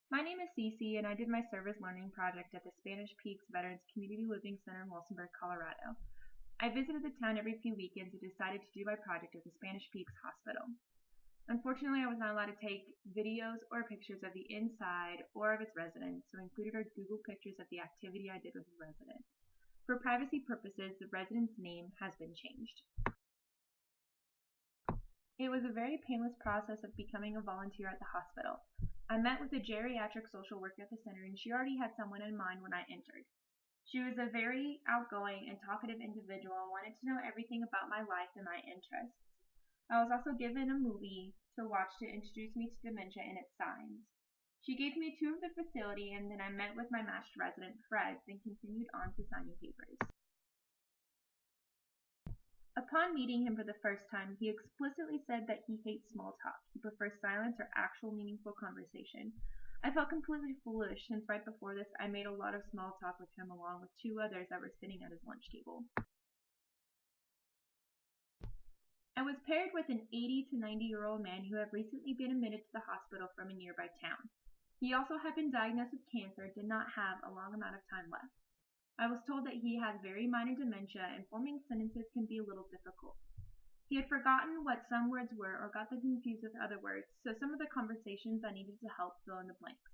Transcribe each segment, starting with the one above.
My name is Cece, and I did my service learning project at the Spanish Peaks Veterans Community Living Center in Wilsonburg, Colorado. I visited the town every few weekends and decided to do my project at the Spanish Peaks Hospital. Unfortunately, I was not allowed to take videos or pictures of the inside or of its residents, so I included our Google pictures of the activity I did with the resident. For privacy purposes, the resident's name has been changed. It was a very painless process of becoming a volunteer at the hospital. I met with a geriatric social worker at the center, and she already had someone in mind when I entered. She was a very outgoing and talkative individual and wanted to know everything about my life and my interests. I was also given a movie to watch to introduce me to dementia and its signs. She gave me a tour of the facility, and then I met with my master resident, Fred, then continued on to signing papers. Upon meeting him for the first time, he explicitly said that he hates small talk. He prefers silence or actual meaningful conversation. I felt completely foolish since right before this I made a lot of small talk with him along with two others that were sitting at his lunch table. I was paired with an 80 to 90-year-old man who had recently been admitted to the hospital from a nearby town. He also had been diagnosed with cancer and did not have a long amount of time left. I was told that he has very minor dementia and forming sentences can be a little difficult. He had forgotten what some words were or got them confused with other words, so some of the conversations I needed to help fill in the blanks.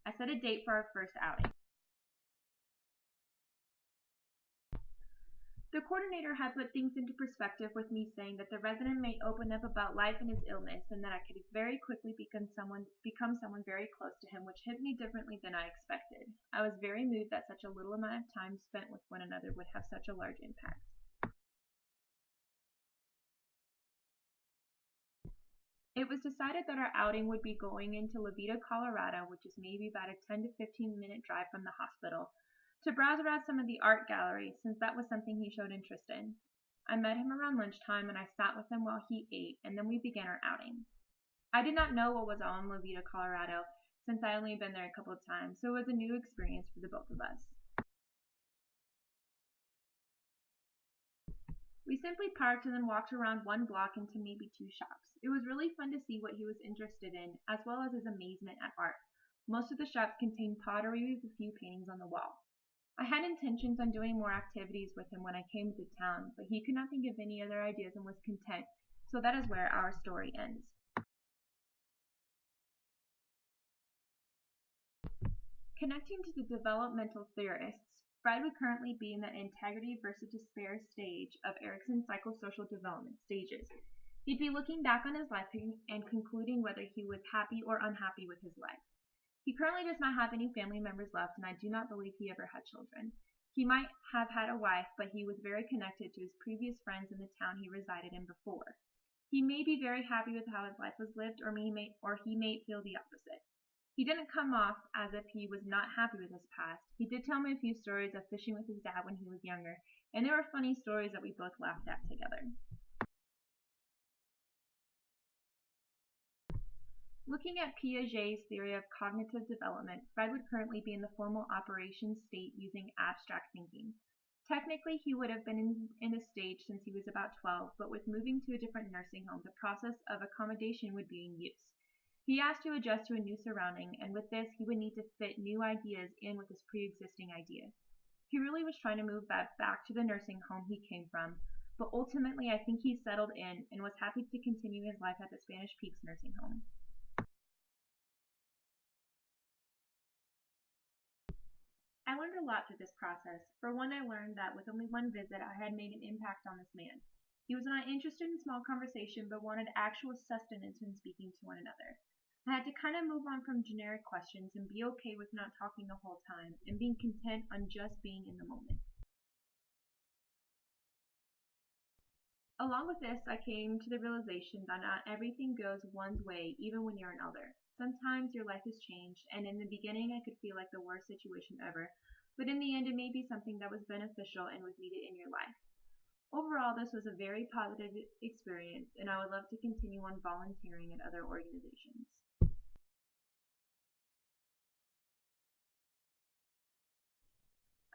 I set a date for our first outing. The coordinator had put things into perspective with me saying that the resident may open up about life and his illness and that I could very quickly become someone very close to him, which hit me differently than I expected. I was very moved that such a little amount of time spent with one another would have such a large impact. It was decided that our outing would be going into Levita, Colorado, which is maybe about a 10 to 15-minute drive from the hospital, to browse around some of the art galleries, since that was something he showed interest in. I met him around lunchtime and I sat with him while he ate, and then we began our outing. I did not know what was on Levita, Colorado, since I only been there a couple of times, so it was a new experience for the both of us. We simply parked and then walked around one block into maybe two shops. It was really fun to see what he was interested in, as well as his amazement at art. Most of the shops contained pottery with a few paintings on the wall. I had intentions on doing more activities with him when I came to town, but he could not think of any other ideas and was content, so that is where our story ends. Connecting to the developmental theorists, Fred would currently be in the integrity versus despair stage of Erikson's psychosocial development stages. He'd be looking back on his life and concluding whether he was happy or unhappy with his life. He currently does not have any family members left, and I do not believe he ever had children. He might have had a wife, but he was very connected to his previous friends in the town he resided in before. He may be very happy with how his life was lived, or he may feel the opposite. He didn't come off as if he was not happy with his past. He did tell me a few stories of fishing with his dad when he was younger, and they were funny stories that we both laughed at together. Looking at Piaget's theory of cognitive development, Fred would currently be in the formal operations state using abstract thinking. Technically, he would have been in this stage since he was about 12, but with moving to a different nursing home, the process of accommodation would be in use. He has to adjust to a new surrounding, and with this, he would need to fit new ideas in with his pre-existing idea. He really was trying to move back to the nursing home he came from, but ultimately I think he settled in and was happy to continue his life at the Spanish Peaks nursing home. I learned a lot through this process. For one, I learned that with only one visit, I had made an impact on this man. He was not interested in small conversation, but wanted actual sustenance when speaking to one another. I had to kind of move on from generic questions and be okay with not talking the whole time and being content on just being in the moment. Along with this, I came to the realization that not everything goes one's way, even when you're an elder. Sometimes your life has changed, and in the beginning I could feel like the worst situation ever, but in the end it may be something that was beneficial and was needed in your life. Overall, this was a very positive experience, and I would love to continue on volunteering at other organizations.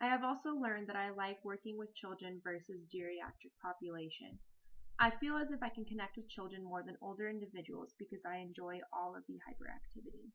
I have also learned that I like working with children versus geriatric population. I feel as if I can connect with children more than older individuals because I enjoy all of the hyperactivity.